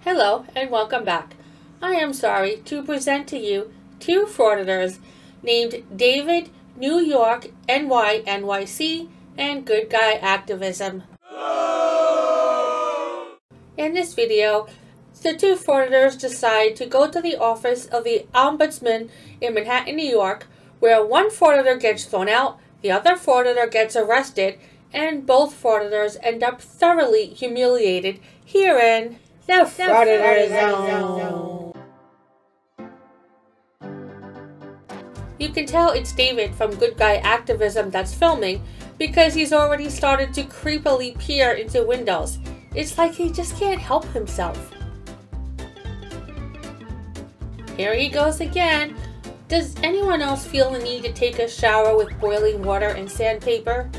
Hello and welcome back. I am sorry to present to you two frauditors named David, New York, NY, NYC, and Good Guy Activism. In this video, the two frauditors decide to go to the office of the Ombudsman in Manhattan, New York, where one frauditor gets thrown out, the other frauditor gets arrested, and both frauditors end up thoroughly humiliated herein the Frauditors Zone. You can tell it's David from Good Guy Activism that's filming because he's already started to creepily peer into windows. It's like he just can't help himself. Here he goes again. Does anyone else feel the need to take a shower with boiling water and sandpaper?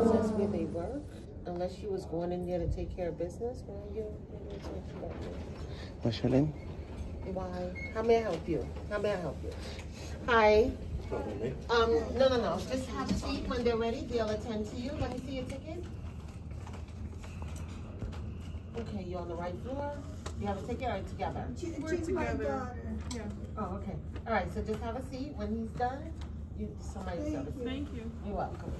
That's where they work, unless she was going in there to take care of business. What's your name? Why? How may I help you? How may I help you? Hi. No. Just have a seat. When they're ready, they'll attend to you. Let me see your ticket. Okay, you're on the right floor. You have a ticket or together? We're together. Yeah. Oh, okay. All right, so just have a seat. When he's done, somebody's have a seat. Thank you. You're welcome.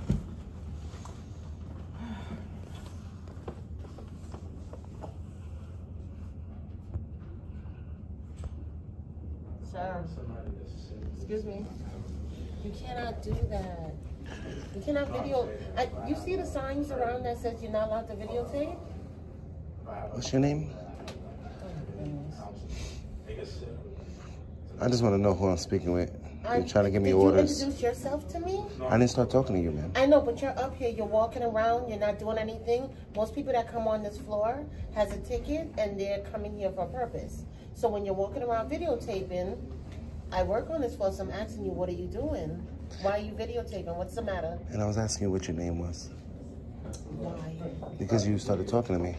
Sir, excuse me. You cannot do that. You cannot video. You see the signs around that says you're not allowed to videotape? What's your name? I just want to know who I'm speaking with. You're trying to give me orders. Did you introduce yourself to me? I didn't start talking to you, man. I know, but you're up here, you're walking around, you're not doing anything. Most people that come on this floor has a ticket and they're coming here for a purpose. So when you're walking around videotaping, I work on this floor, so I'm asking you, what are you doing? Why are you videotaping? What's the matter? And I was asking you what your name was. Why? Because you started talking to me.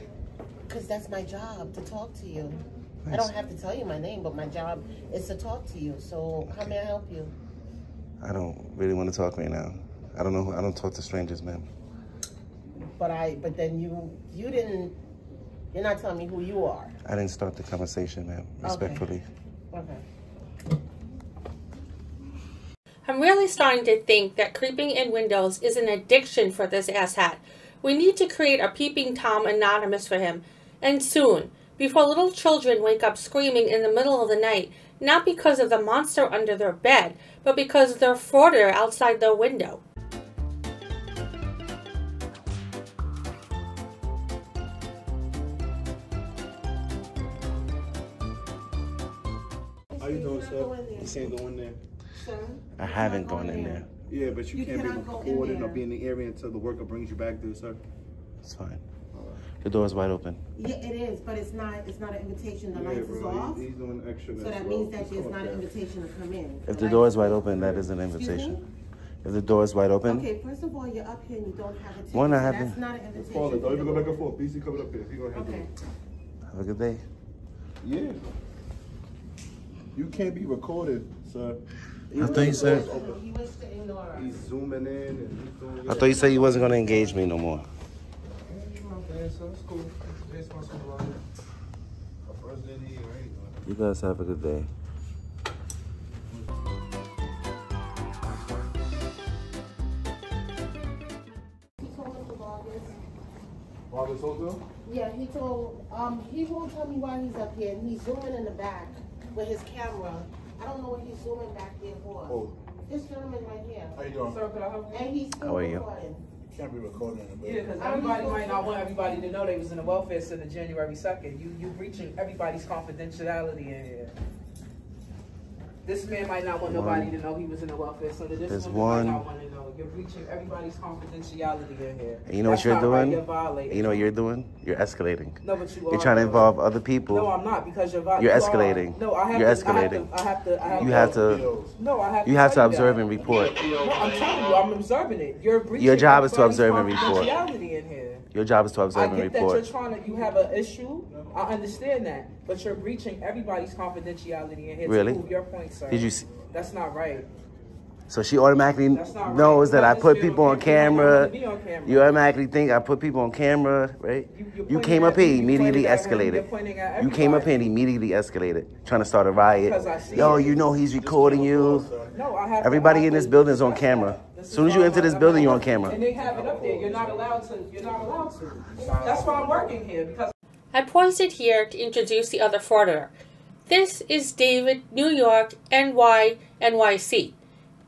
Because that's my job, to talk to you. Nice. I don't have to tell you my name, but my job is to talk to you. So how may I help you? I don't really want to talk right now. I don't know. I don't talk to strangers, man. But then you didn't. You're not telling me who you are. I didn't start the conversation, man. Respectfully. Okay. I'm really starting to think that creeping in windows is an addiction for this asshat. We need to create a Peeping Tom Anonymous for him, and soon, before little children wake up screaming in the middle of the night, not because of the monster under their bed, but because of their frauditor outside their window. How you doing, sir? You can't go in there. Sir? I haven't gone in there. Yeah, but you can't be cannot go in recording or there. be in the area until the worker brings you back there, sir. It's fine. The door's wide open. Yeah, it is, but it's not an invitation. The Yeah, lights is bro, off. he's doing extra. So that means that it's not an invitation to come in. If the door is wide open, that is an invitation. If the door is wide open. Okay, first of all, you're up here and you don't have a ticket. One, I so haven't. That's not an invitation. Father, don't even go back and forth. BC coming up here. He gonna handle Okay. it. Have a good day. Yeah. You can't be recorded, sir. I thought you said. He wants to ignore us. He's zooming in and he's doing. I thought you said you wasn't gonna engage me no more. Yeah, so it's cool. It's my supervisor. My first day here, right? You guys have a good day. He told us about this. Father's hotel? Yeah, he won't tell me why he's up here, and he's zooming in the back with his camera. I don't know what he's zooming back there for. Oh. This gentleman right here. How you doing? Sir, could I help you? And he's still How are you? recording. Can't be recording in the Yeah, because everybody might not want everybody to know they was in the welfare center January 2nd. You breaching everybody's confidentiality in here. This man might not want nobody to know he was in the welfare center. This woman might not want to know. You're breaching everybody's confidentiality in here. And you know what That's you're not doing? right. You're violating. And you know what you're doing? You're escalating. No, but You're trying to involve other people. No, I'm not, because you're violating. You're escalating. No, I have You're to. escalating. I have to. You have to. No, I have to. You have to tell you observe that. and report. No, I'm telling you, I'm observing it. You're breaching. Your job is to everybody's observe and report. confidentiality in here. Your job is to observe I and get that report. you're trying to, you have an issue. I understand that, but you're breaching everybody's confidentiality in here Really? to prove your point, sir. Did you see? That's not right. So she automatically That's not knows right. that I put people on camera. Me on camera. You automatically think I put people on camera, right? You came up here, immediately escalated. You came up here and immediately escalated, trying to start a riot. Yo, you know he's recording you. No, I have Everybody in this building is on camera. As soon as you enter this building, you're on camera. And they have it up there. You're not allowed to. You're not allowed to. That's why I'm working here, because I paused it here to introduce the other frauditor. This is David, New York, NY, NYC.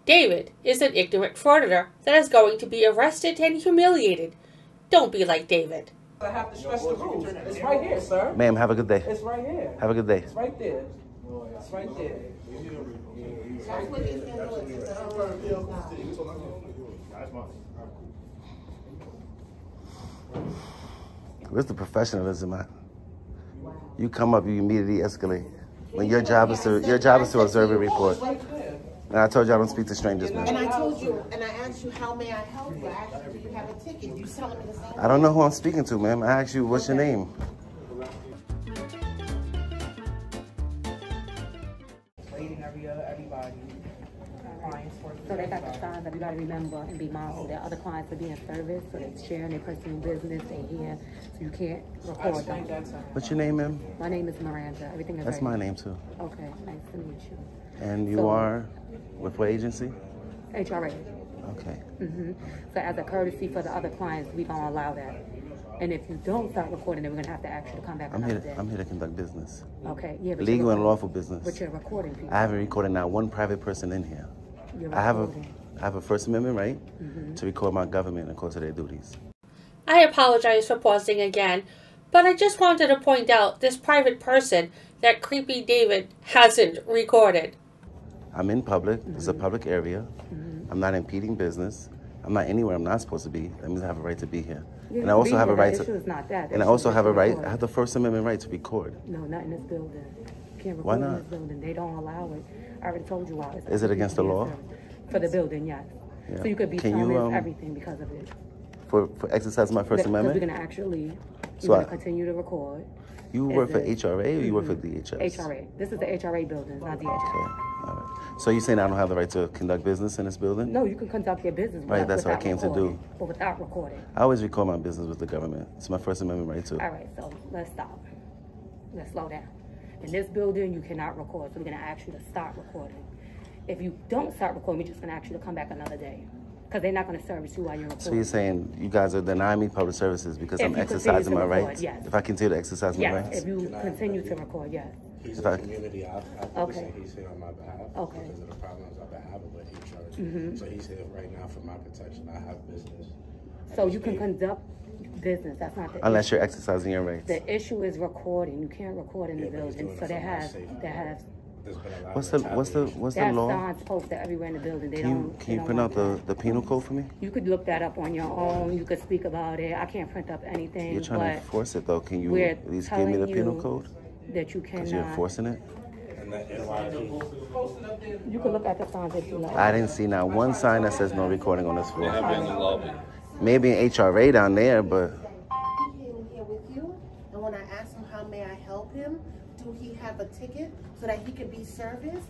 David is an ignorant frauditor that is going to be arrested and humiliated. Don't be like David. I have to stress the rules. It's right here, sir. Ma'am, have a good day. It's right here. Have a good day. It's right there. It's right there. That's what he's gonna do. Where's the professionalism at? You come up, you immediately escalate. When your job is to observe and report. And I told you I don't speak to strangers, man. And I told you, and I asked you, how may I help you? I asked you, do you have a ticket? You telling me the same thing? I don't know who I'm speaking to, ma'am. I asked you, what's your name? Rating everybody. Clients working. So they got the signs that we gotta remember and be mindful that other clients are being serviced, so they're sharing their personal business, they here, so you can't record them. What's your name, ma'am? My name is Miranda. Everything is That's right. my name, too. Okay, nice to meet you. And you are with what agency? HRA. Okay. So as a courtesy for the other clients, we don't allow that. And if you don't start recording, then we're gonna have to ask you to come back another day. I'm here to conduct business. Okay, yeah. But Legal and lawful business. But you're recording people. I haven't recorded not one private person in here. You're I have recording. a First Amendment right to record my government in course of their duties. I apologize for pausing again, but I just wanted to point out this private person that creepy David hasn't recorded. I'm in public. It's a public area. I'm not impeding business. I'm not anywhere I'm not supposed to be. That means I have a right to be here. You And I also have a right The to. issue is not that. The And I issue also is have a to right. record. I have the First Amendment right to record. No, not in this building. You can't record Why in not? this building. They don't allow it. I already told you why. Is it against the law? For the building, yes. Yeah. So you could be Can you, summoned, everything because of it. For exercising my First Because Amendment. we're going to actually, So you're going to continue to record. You Is work for it- HRA or you work for DHS? HRA. This is the HRA building, not DHS. Okay. All right. So you're saying I don't have the right to conduct business in this building? No, you can conduct your business Right, that's what I without came to do. recording, but without recording. I always record my business with the government. It's my First Amendment right too. All right, so let's stop. Let's slow down. In this building, you cannot record, so we're going to ask you to start recording. If you don't start recording, we're just going to ask you to come back another day. Because they're not going to service you while you're recording. So you're saying you guys are denying me public services because If I'm you continue exercising to my record, rights? yes. If I continue to exercise my Yes, rights? if you continue to record, yes. He's If a I- community advocate, Okay. he's here on my behalf Okay. because of the problems I've been having with HRA. So he's here right now for my protection. I have business. So you can conduct business, that's not the Unless issue. you're exercising your rights. The issue is recording. You can't record in the Yeah, but he's building. doing So it they for my have, safety. they have, There's been a lot What's of the law? signs posted everywhere in the building. They Can you don't. they don't print out want the penal code for me? that. You could look that up on your own. You could speak about it. I can't print up anything. You're trying to but enforce it though. Can you we're at least give me the telling penal you code? that you Because you're cannot. enforcing it? And that NYP. You can look at the signs if you like. I didn't see not one sign that says no recording on this floor. Maybe an HRA down there, but He came here with you, and when I asked him how may I help him, do he have a ticket so that he could be serviced?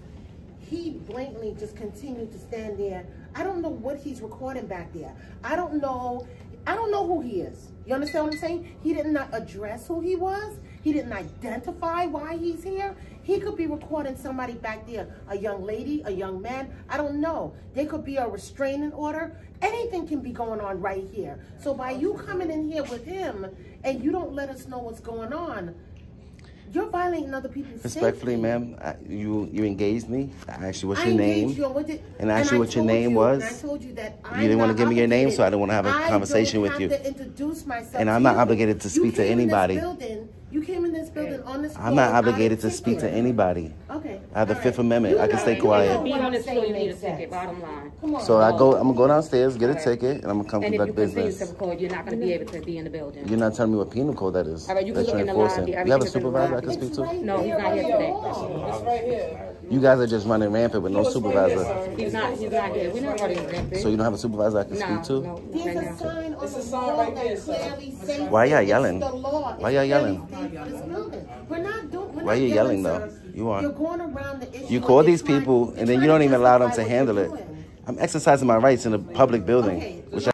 He blatantly just continued to stand there. I don't know what he's recording back there. I don't know who he is. You understand what I'm saying? He did not address who he was. He didn't identify why he's here. He could be recording somebody back there, a young lady, a young man. I don't know. There could be a restraining order. Anything can be going on right here. So by you coming in here with him and you don't let us know what's going on, you're violating other people's respectfully, safety. ma'am, you engaged me. I asked you what's I your engaged name. you with it, And I asked you what your told name you- was. And I told you that You didn't want to give me your name, so I didn't want to have a I conversation don't with you. have to introduce myself And to I'm not you. obligated to speak to You came in this anybody. building- You came in this building on this floor. I'm not without a obligated to speak to ticket. anybody. Okay. I have the all Fifth right. Amendment. I can stay quiet. Be on this floor, you need a Makes ticket, sense. bottom line. Come on. So I'm gonna go downstairs, get a ticket, and I'm gonna come And if you conduct continue business. to record, you're not going to be able to be in the building. You're not telling me what penal code that is. All right, you can that look you're in the enforcing. lobby, You have a everything's in the supervisor I lobby. can speak to? No, he's not here today. It's right here. You guys are just running rampant with no supervisor. He's not here. We're not running rampant. So you don't have a supervisor I can No, speak to? no, There's right a now. sign on It's the a sign wall right that there, sir. clearly states Why y'all it's yelling? the law. Why y'all It's yelling? clearly states for this building. We're not doing. We're Why not you yelling, sir. though? You are. You're going around the issue. You and call you're these trying- people, you're and then trying you don't to even allow them justify to what handle you're it. doing. I'm exercising my rights in a public building. Which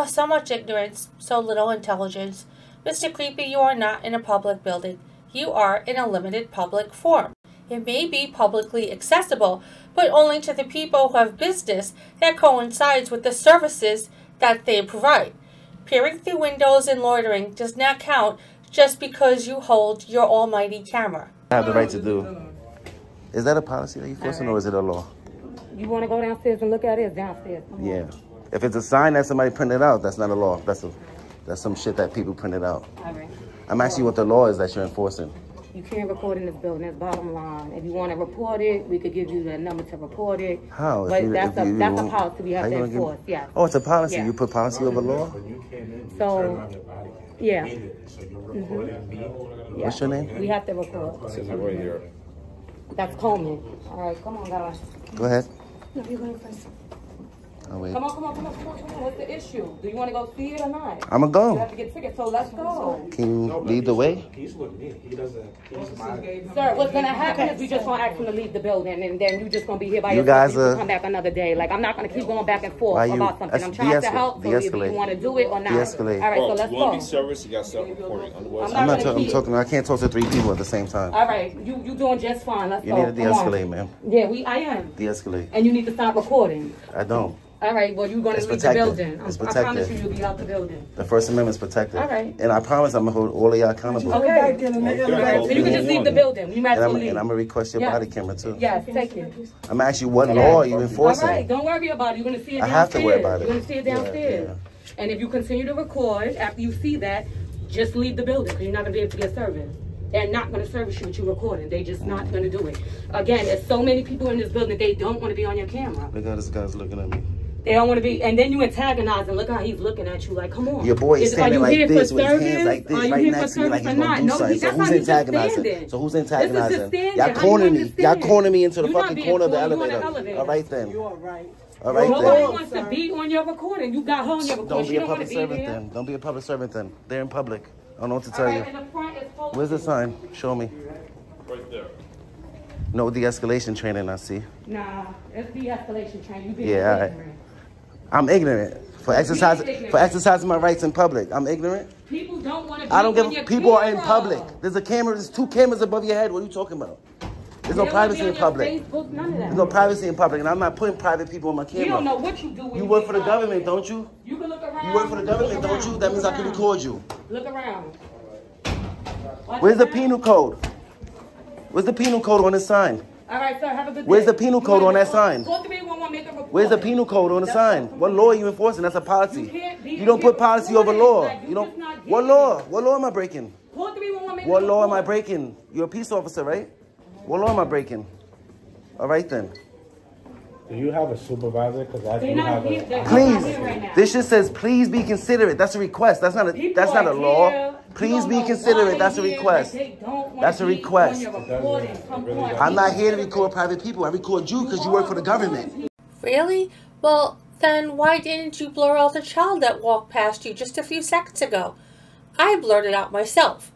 So much ignorance, so little intelligence. Mr. Creepy, you are not in a public building. You are in a limited public forum. It may be publicly accessible, but only to the people who have business that coincides with the services that they provide. Peering through windows and loitering does not count just because you hold your almighty camera. I have the right to do. Is that a policy that you're forcing, or is it a law? You want to go downstairs and look at it? It's downstairs. Yeah. If it's a sign that somebody printed out, that's not a law. That's some shit that people printed out. All right. I'm asking you what the law is that you're enforcing. You can't record in this building. That's bottom line. If you want to report it, we could give you the number to report it. How? But that's a policy we have to enforce. Yeah. Oh, it's a policy. Yeah. You put policy over law? So, yeah. So you're recording me. What's your name? We have to record. That's Coleman. All right, come on, guys. Go ahead. No, you're going first. Oh, wait. Come on. What's the issue? Do you want to go see it or not? I'm going to You go. have to get tickets, so let's go. Can you lead the way? He's with me. He doesn't. He's my. Sir, what's going to happen is we just want to ask him to leave the building, and then you just going to be here by You yourself. guys You can are- come back another day. Like, I'm not going to keep going back and forth Why you- about something. I'm that's trying to help, so if you de-escalate. want to do it or not. De-escalate. All right, so let's You want to go. be service, you got self-reporting. Otherwise, I'm not I'm talking. I can't talk to 3 people at the same time. All right, you doing just fine. Let's You go. need to Come on. de-escalate, ma'am. Yeah, I am. De-escalate. And you need to stop recording. I don't. All right, well, you're going to It's leave the protected. building. It's I promise protected. you'll be out the building. The First Amendment's protected. All right. And I promise I'm going to hold all of y'all accountable. Okay. All right, so you can just leave the building. You might as And well I'm leave. going to request your Yeah. body camera, too. Yes, take it. I'm asking you what law are you enforcing? All right, don't worry about it. You're going to see it I downstairs. have to worry about it. You're going to see it downstairs. Yeah. And if you continue to record after you see that, just leave the building because you're not going to be able to get service. They're not going to service you with you recording. They're just not going to do it. Again, there's so many people in this building, they don't want to be on your camera. Look how this guy's looking at me. They don't want to be, and then you antagonize and look how he's looking at you like, come on. Your boy is standing like this with his hands like Are this you right here next for to me like service he's or going to not? do No, something. So that's who's how you just antagonizing? standing. So who's This is antagonizing? just standing. Y'all How you corner me. understand? Y'all corner me into the You're not fucking being corner of the cornered. You on the elevator. elevator. All right then. You are right. All right Nobody then. wants to be on your recording. You got her on your recording. Don't She be a don't want public to be servant there. then. Don't be a public servant then. They're in public. I don't know what to All tell right, you. and the front is posted. Where's the sign? Show me. right there. No de-escalation training, I see. Nah, it's de-escalation training. You being Yeah, all right. ignorant. I'm ignorant for exercising my rights in public. I'm ignorant. People don't want to be I don't on your give. People are in camera. public. There's a camera. There's 2 cameras above your head. What are you talking about? There's no They don't privacy be in on your public. Facebook, none of that. There's no privacy in public, and I'm not putting private people on my You don't know camera. what you do when You you work get for the out government, there. don't you? You can look around. You work for the government, Look don't you? around. That means I Look can around. record you. Look around. Watch Where's the around. penal code? Where's the penal code on the sign? All right, sir, have a good day. Where's the penal code on that sign? Call 311, make a report. Where's the penal code on the sign? What law are you enforcing? That's a You policy. can't be You don't put policy over recorded. law. Like, You you don't. just not What getting law? it. What law am I breaking? Call 311, make a What law am I report. breaking? You're a peace officer, right? What law am I breaking? All right then. Do you have a supervisor? Because I They're do not have here. a. They're Please. not here right now. This just says, please be considerate. That's a request. That's not a. People That's not a are law. here. Please You don't be know considerate. why That's a they're here, request. but they don't wanna That's a be request. on your recording. Come on. I'm not here to record private people. I record you because you work for the government. Really? Well, then why didn't you blur out the child that walked past you just a few seconds ago? I blurted out myself.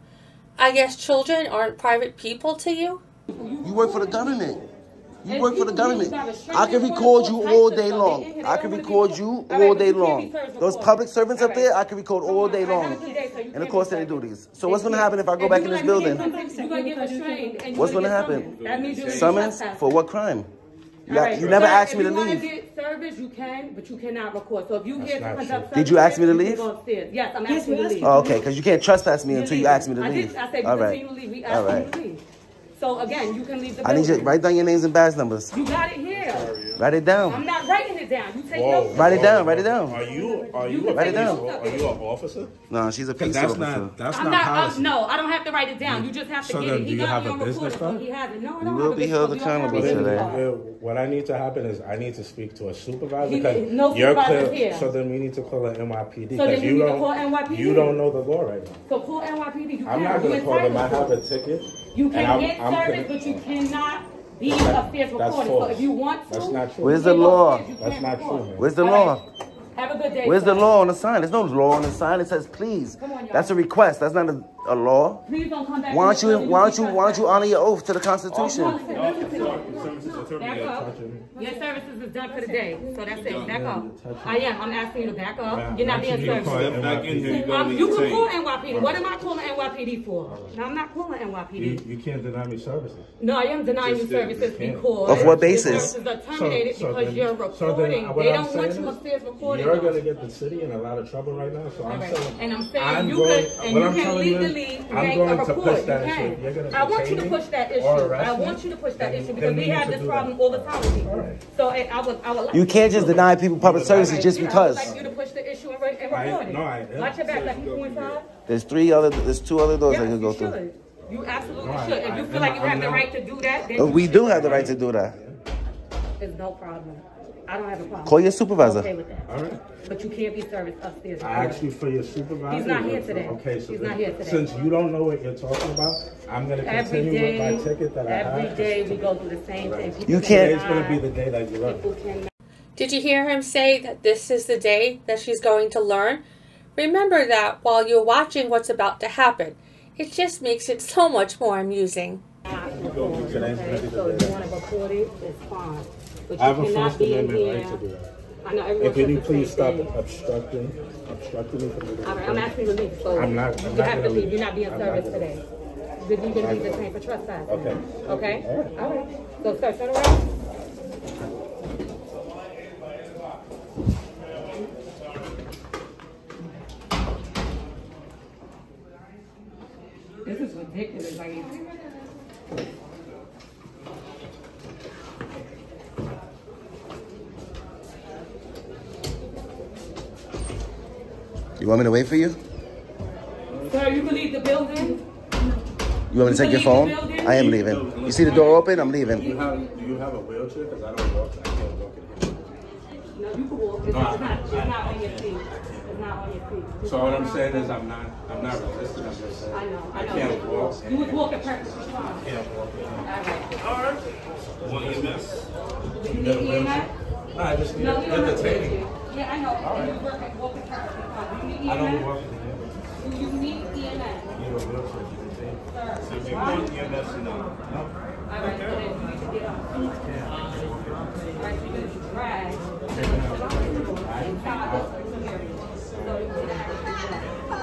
I guess children aren't private people to you? You work for the government. You work for the government. I can record you all day long. I can record you all day long. Those public servants up there, I can record all day long. And of course they do these. So what's going to happen if I go back in this building? What's going to happen? Summons? For what crime? You never asked me to leave. If you want to get service, you can, but you cannot record. So if you get to conduct service, Did you ask me to leave? go upstairs. Yes, I'm asking you to leave. Oh, okay, because you can't trespass me until you ask me to leave. I said All you right. continue to leave. We All asked you right. to leave. So again, you can leave the I building. need you to write down your names and badge numbers. You got it here. Write it I'm down. not writing it down. You take Whoa. notes. Write it down. Write it down. Are you Write it down. Are you an officer? No, she's a peace That's officer. not. That's I'm not not. policy. No, I don't have to write it down. You just have to So get then it. do He you got have me a on business recording, so card? he has it. No, I You don't will have a be business held card. We don't accountable have a today. business card. What I need to happen is I need to speak to a supervisor. He- because no you're supervisor's clear- here. So then we need to call an NYPD. So then because you need to call NYPD. You don't know the law right now. So call NYPD. You I'm can. not going to You call them. I entitled have to. a ticket. You and can get I'm service, but you cannot be upstairs recording. So false. if you want to, That's not true. Where's you the can go law? upstairs, you That's can't not record. true, man. Where's the All law? right. Have a good day. Where's the law on the sign? There's no law on the sign. It says please. Come on, y'all. That's a request. That's not a law. Please don't come back. Why don't you honor your oath to the Constitution? Back up. Your services is done for the day, so that's it. Back up. I am. I'm asking you to back up. You're not being served. Back in here. You can call NYPD. What am I calling NYPD for? No, I'm not calling NYPD. You can't deny me services. No, I am denying you services because Of what basis? services are terminated because you're recording. They don't want you upstairs recording. You're going to get the city in a lot of trouble right now, so I'm saying. And I'm saying you can legally make a report. You can. I want you to push that issue. I want you to push that issue because we have this problem all the time with people. So I would like You can't just deny people public services just because. I would like you to push the issue and record it. Watch your back like you going inside. There's two other doors I can go through. You absolutely should. If you feel like you have the right to do that, then We do have the right to do that. there's no problem. I don't have a problem. Call your supervisor. I'm okay with that. All right. But you can't be serviced upstairs. I asked you for your supervisor. He's not here today. Okay, so He's not here today. Since you don't know what you're talking about, I'm going to continue with my ticket that I have. Every day we go through the same thing. You can't. Today's going to be the day that you learn. People cannot. Did you hear him say that this is the day that she's going to learn? Remember that while you're watching what's about to happen. It just makes it so much more amusing. Okay, so if you want to record it, it's fine. But I have you a cannot First be in Amendment here. right to do that. I know everyone And can you says the please stop same thing. obstructing me from doing All right, I'm asking you to leave. So I'm not you have gonna to leave. leave. You're not being I'm serviced not gonna today. Then you're going to be detained for trespassing. Okay. Okay? All right. So, sir, turn around. This is ridiculous. Like, You want me to wait for you? sir, you can leave the building. You want me to take your phone? I am leaving. You see the door open? I'm leaving. Do you have a wheelchair? Because I don't walk. I can't walk in here. No, you can walk. It's not on your feet. It's not on your feet. So what I'm saying is I'm not resisting. I'm just saying. I know. I can't walk. You was walking perfectly fine. I can't walk. All right. Want EMS? Do you need EMS? No, I just need No, we don't have to. entertaining. Yeah, I know. And you're walking perfectly fine. Do you need EMS? I don't walk in here. Do you need EMS? You need a wheelchair. Sir. So if you want EMS, no. All right, so then you need to get up. All right, so you're going to drag. Inside this area. So you can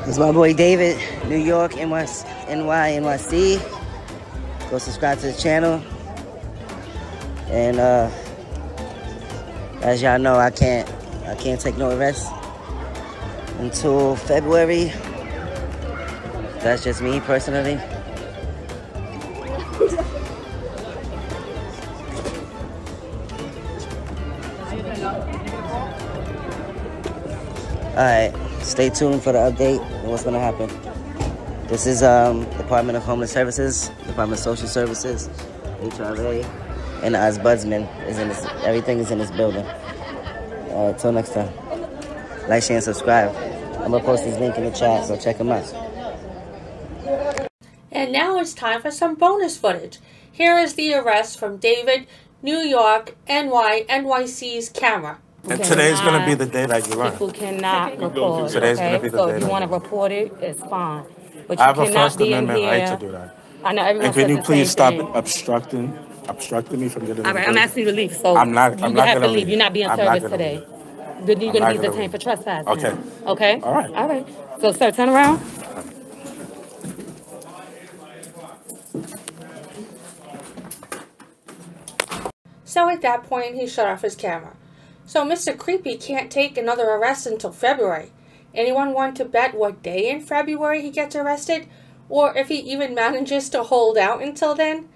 It's my boy David, New York, NYC. Go subscribe to the channel. And as y'all know, I can't take no arrest until February. That's just me personally. Alright, stay tuned for the update and what's gonna happen. This is Department of Homeless Services, Department of Social Services, HRA, and the Ombudsman is in this. Everything is in this building. Till next time, like, share, and subscribe. I'm gonna post this link in the chat, so check them out. And now it's time for some bonus footage. Here is the arrest from David, New York, NYC's camera. And today's going to be the day that you learn. People cannot record. Today's going to be the So day if you that want to you learn. report it, it's fine. But you I have a cannot First be in Amendment here. right to do that. I know everyone And can says you the please same stop thing. obstructing me from getting All right, I'm asking you to leave. So I'm not you gonna have to leave. leave. You're not being I'm not serviced gonna today. leave. Then you're I'm going not to be gonna detained leave. for trespassing. Okay. Okay? All right. All right. So, sir, turn around. So at that point, he shut off his camera. So Mr. Creepy can't take another arrest until February. Anyone want to bet what day in February he gets arrested? or if he even manages to hold out until then.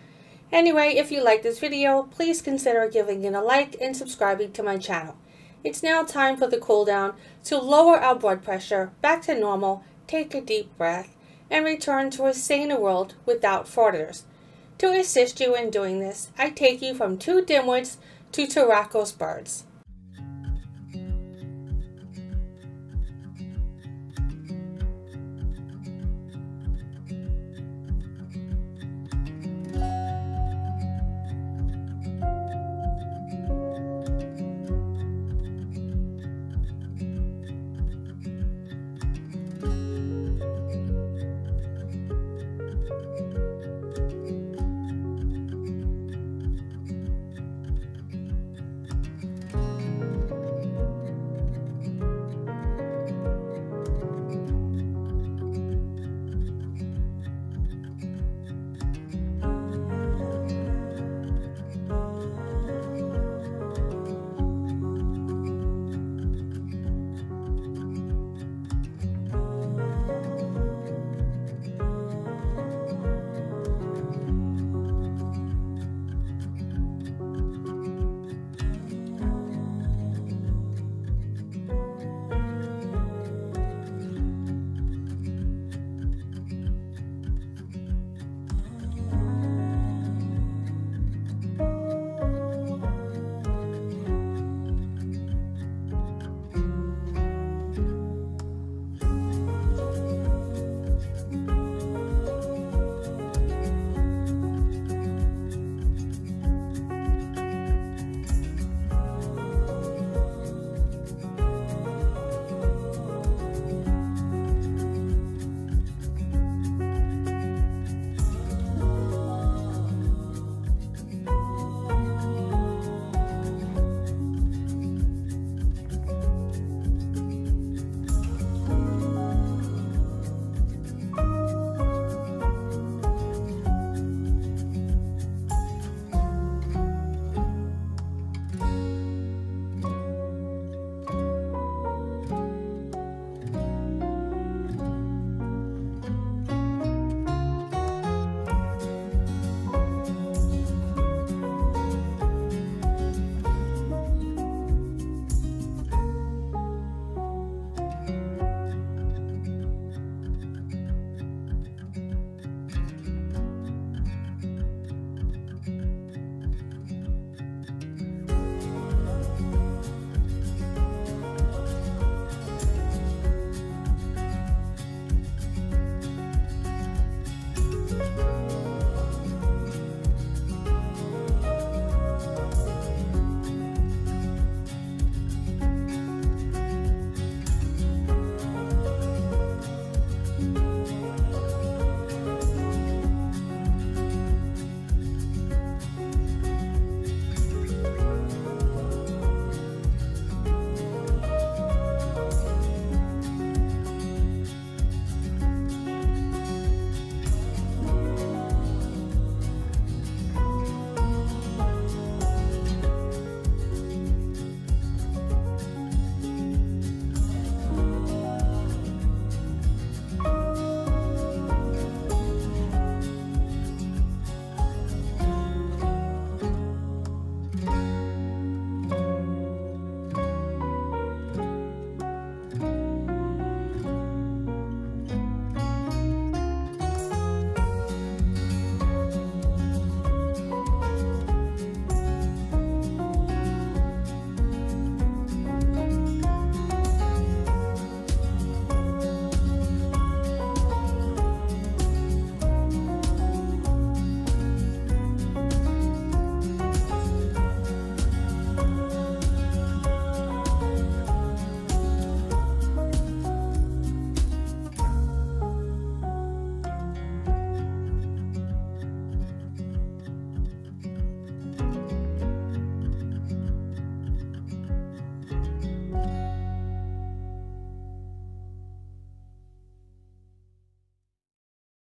Anyway, if you like this video, please consider giving it a like and subscribing to my channel. It's now time for the cool down to lower our blood pressure back to normal, take a deep breath, and return to a saner world without frauditors. To assist you in doing this, I take you from two dimwits to Taraco's birds.